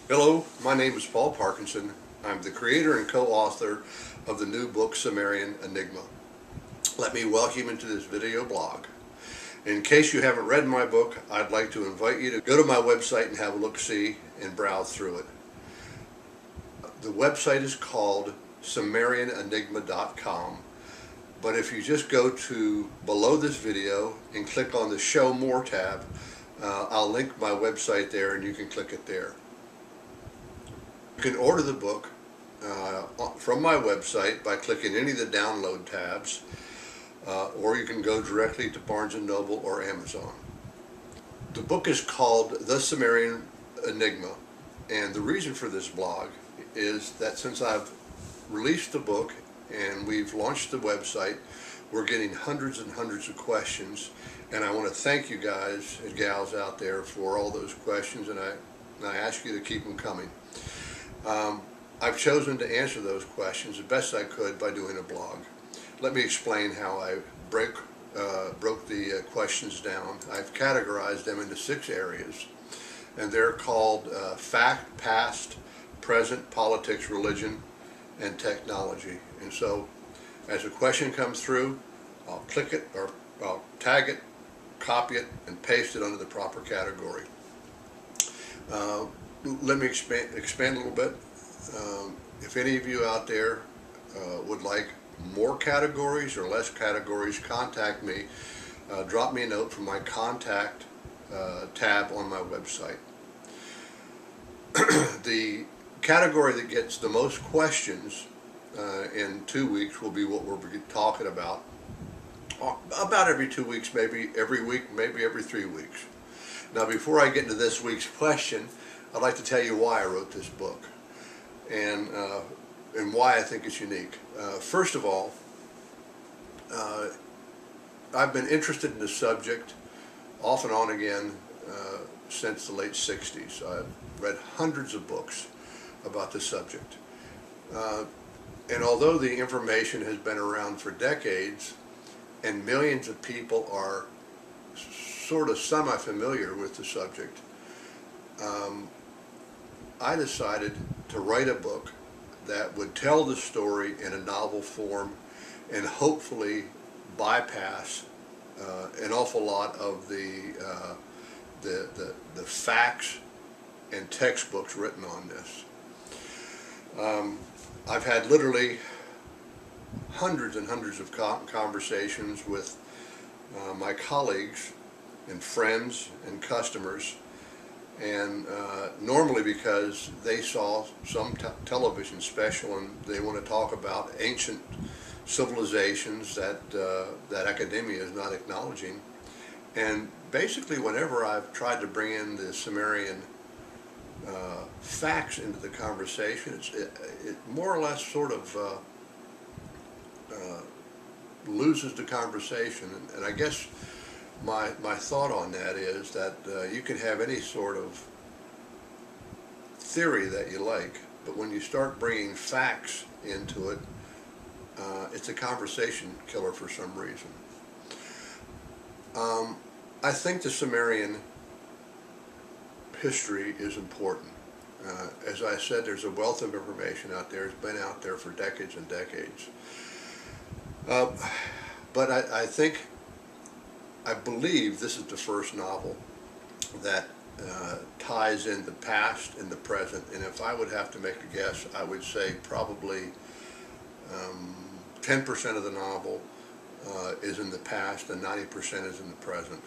Hello, my name is Paul Parkinson. I'm the creator and co-author of the new book Sumerian Enigma. Let me welcome you into this video blog. In case you haven't read my book, I'd like to invite you to go to my website and have a look-see and browse through it. The website is called SumerianEnigma.com, but if you just go to below this video and click on the Show More tab, I'll link my website there and you can click it there. You can order the book from my website by clicking any of the download tabs, or you can go directly to Barnes & Noble or Amazon. The book is called The Sumerian Enigma, and the reason for this blog is that since I've released the book and we've launched the website, we're getting hundreds and hundreds of questions, and I want to thank you guys and gals out there for all those questions, and I ask you to keep them coming. I've chosen to answer those questions the best I could by doing a blog. Let me explain how I broke the questions down. I've categorized them into 6 areas, and they're called fact, past, present, politics, religion, and technology. And so as a question comes through, I'll click it, or I'll tag it, copy it, and paste it under the proper category. Let me expand a little bit. If any of you out there would like more categories or less categories, contact me. Drop me a note from my contact tab on my website. The category that gets the most questions in 2 weeks will be what we're talking about every 2 weeks, maybe every week, maybe every 3 weeks. Now, before I get into this week's question, I'd like to tell you why I wrote this book and why I think it's unique. First of all, I've been interested in the subject off and on again since the late 60s. I've read hundreds of books about the subject. And although the information has been around for decades and millions of people are sort of semi-familiar with the subject, I decided to write a book that would tell the story in a novel form and hopefully bypass an awful lot of the facts and textbooks written on this. I've had literally hundreds and hundreds of conversations with my colleagues and friends and customers, and normally because they saw some television special and they want to talk about ancient civilizations that academia is not acknowledging. And basically whenever I've tried to bring in the Sumerian facts into the conversation, it more or less sort of loses the conversation. And I guess my thought on that is that you can have any sort of theory that you like, but when you start bringing facts into it, it's a conversation killer for some reason. I think the Sumerian history is important. As I said, there's a wealth of information out there. It's been out there for decades and decades. But I believe this is the first novel that ties in the past and the present. And if I would have to make a guess, I would say probably 10% of the novel is in the past and 90% is in the present.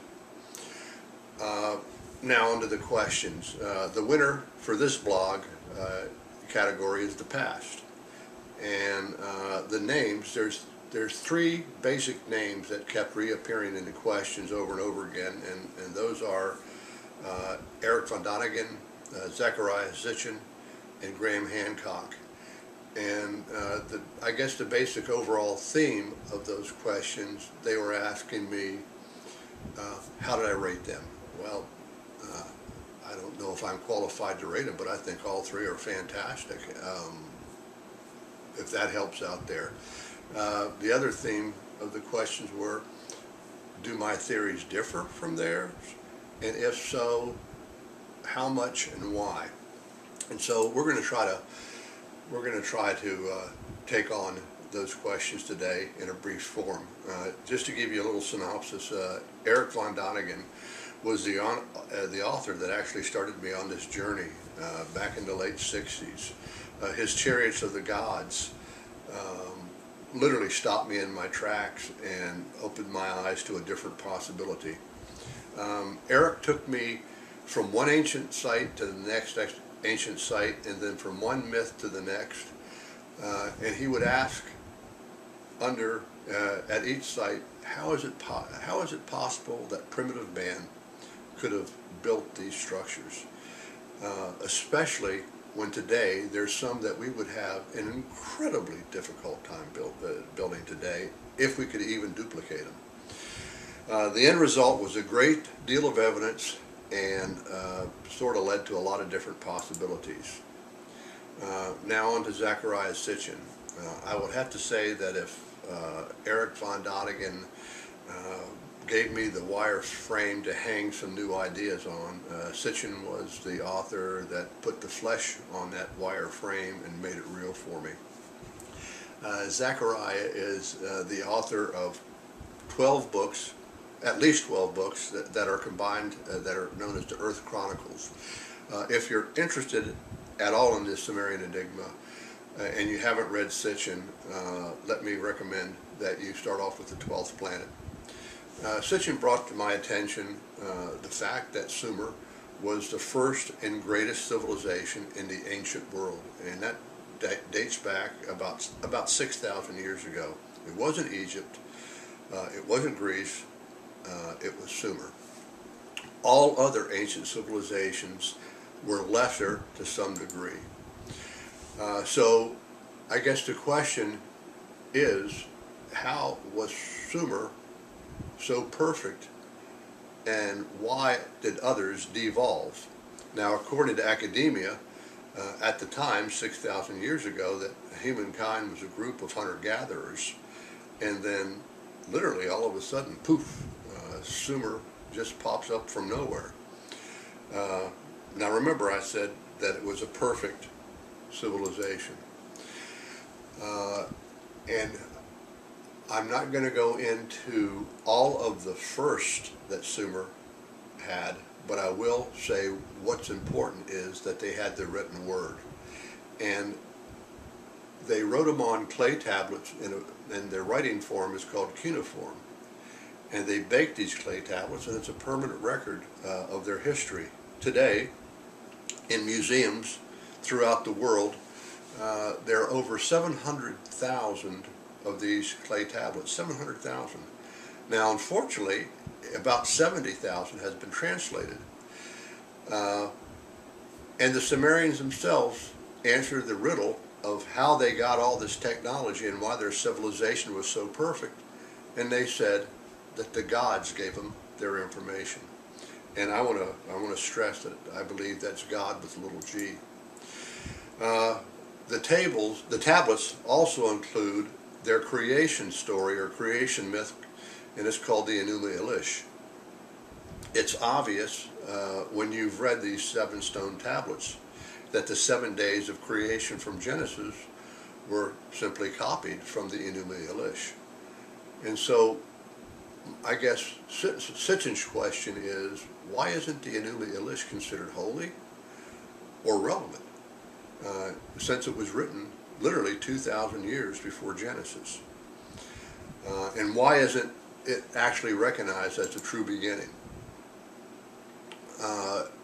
Now onto the questions. The winner for this blog category is the past. And the names, there's 3 basic names that kept reappearing in the questions over and over again, and those are Eric von Däniken, Zechariah Sitchin, and Graham Hancock. And I guess the basic overall theme of those questions, they were asking me, how did I rate them? Well, I don't know if I'm qualified to rate them, but I think all 3 are fantastic, if that helps out there. The other theme of the questions were, do my theories differ from theirs? And if so, how much and why? And so we're going to try to take on those questions today in a brief form. Just to give you a little synopsis, Eric von Däniken was the author that actually started me on this journey back in the late 60s. His Chariots of the Gods literally stopped me in my tracks and opened my eyes to a different possibility. Eric took me from one ancient site to the next ancient site, and then from one myth to the next, and he would ask at each site, how is it possible that primitive man could have built these structures, especially when today there's some that we would have an incredibly difficult time building today if we could even duplicate them. The end result was a great deal of evidence and sort of led to a lot of different possibilities. Now on to Zecharia Sitchin. I would have to say that if Eric von Däniken gave me the wire frame to hang some new ideas on, Sitchin was the author that put the flesh on that wire frame and made it real for me. Zecharia is the author of 12 books, at least 12 books that are combined, that are known as the Earth Chronicles. If you're interested at all in this Sumerian Enigma and you haven't read Sitchin, let me recommend that you start off with the 12th planet. Sitchin brought to my attention the fact that Sumer was the first and greatest civilization in the ancient world, and that dates back about 6,000 years ago. It wasn't Egypt, it wasn't Greece, it was Sumer. All other ancient civilizations were lesser to some degree. So I guess the question is, how was Sumer so perfect, and why did others devolve? Now, according to academia, at the time, 6,000 years ago, that humankind was a group of hunter-gatherers, and then literally all of a sudden, poof, Sumer just pops up from nowhere. Now remember, I said that it was a perfect civilization. And I'm not going to go into all of the first that Sumer had, but I will say what's important is that they had the written word. And they wrote them on clay tablets, and their writing form is called cuneiform. And they baked these clay tablets, and it's a permanent record of their history. Today, in museums throughout the world, there are over 700,000 of these clay tablets, 700,000. Now, unfortunately, about 70,000 has been translated. And the Sumerians themselves answered the riddle of how they got all this technology and why their civilization was so perfect. And they said that the gods gave them their information. And I want to stress that I believe that's God with a little g. The tablets also include their creation story or creation myth, and it's called the Enuma Elish. It's obvious when you've read these 7 stone tablets that the 7 days of creation from Genesis were simply copied from the Enuma Elish. And so I guess Sitchin's question is, why isn't the Enuma Elish considered holy or relevant, since it was written literally 2,000 years before Genesis? And why isn't it actually recognized as the true beginning?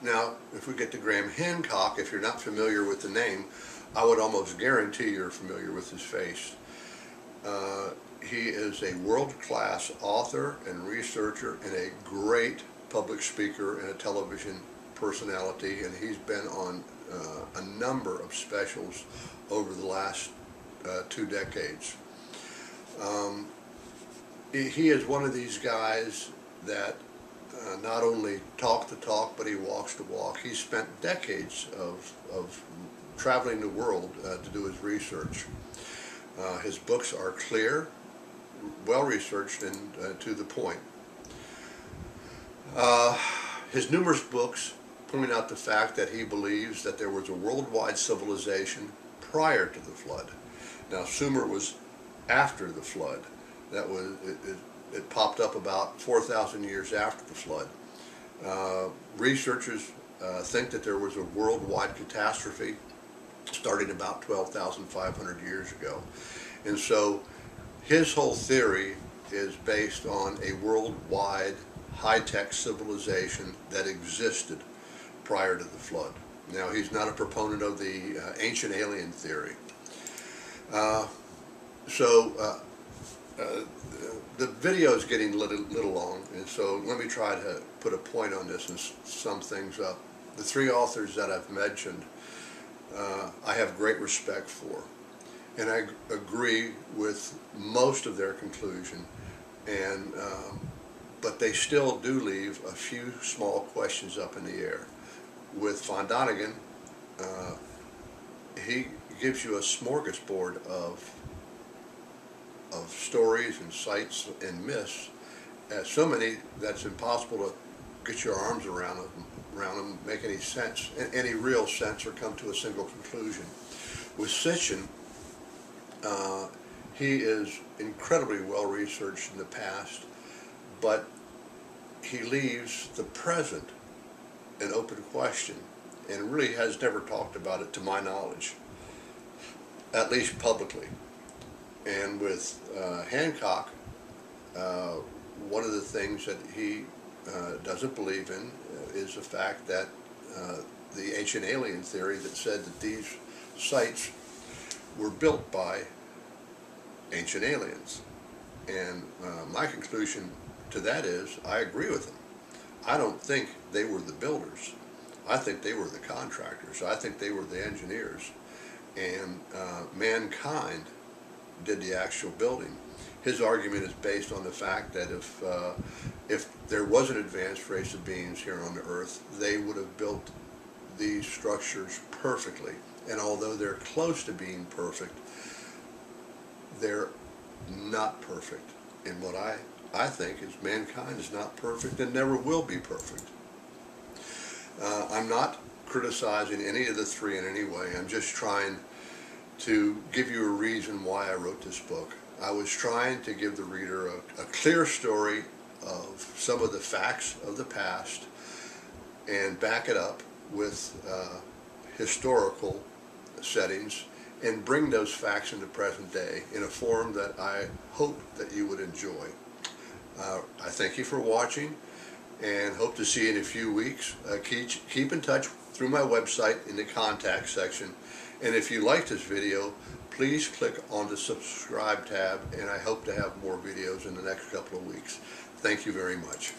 Now, if we get to Graham Hancock, if you're not familiar with the name, I would almost guarantee you're familiar with his face. He is a world-class author and researcher and a great public speaker and a television personality, and he's been on a number of specials over the last 2 decades. He is one of these guys that not only talk the talk, but he walks the walk. He spent decades of traveling the world to do his research. His books are clear, well-researched, and to the point. His numerous books point out the fact that he believes that there was a worldwide civilization prior to the flood. Now, Sumer was after the flood. That was it popped up about 4,000 years after the flood. Researchers think that there was a worldwide catastrophe starting about 12,500 years ago. And so his whole theory is based on a worldwide high-tech civilization that existed prior to the flood. Now, he's not a proponent of the ancient alien theory. The video is getting a little long, and so let me try to put a point on this and sum things up. The three authors that I've mentioned, I have great respect for, and I agree with most of their conclusion, and but they still do leave a few small questions up in the air. With Von Däniken, he gives you a smorgasbord of stories and sites and myths, so many that's impossible to get your arms around them, make any sense, any real sense, or come to a single conclusion. With Sitchin, he is incredibly well researched in the past, but he leaves the present an open question, and really has never talked about it to my knowledge, at least publicly. And with Hancock, one of the things that he doesn't believe in is the fact that the ancient alien theory that said that these sites were built by ancient aliens. And my conclusion to that is, I agree with him. I don't think they were the builders. I think they were the contractors. I think they were the engineers. And mankind did the actual building. His argument is based on the fact that if there was an advanced race of beings here on the earth, they would have built these structures perfectly. And although they're close to being perfect, they're not perfect. And what I think is mankind is not perfect and never will be perfect. I'm not criticizing any of the three in any way. I'm just trying to give you a reason why I wrote this book. I was trying to give the reader a clear story of some of the facts of the past and back it up with historical settings and bring those facts into present day in a form that I hope that you would enjoy. I thank you for watching and hope to see you in a few weeks. Keep in touch through my website in the contact section. And if you like this video, please click on the subscribe tab, and I hope to have more videos in the next couple of weeks. Thank you very much.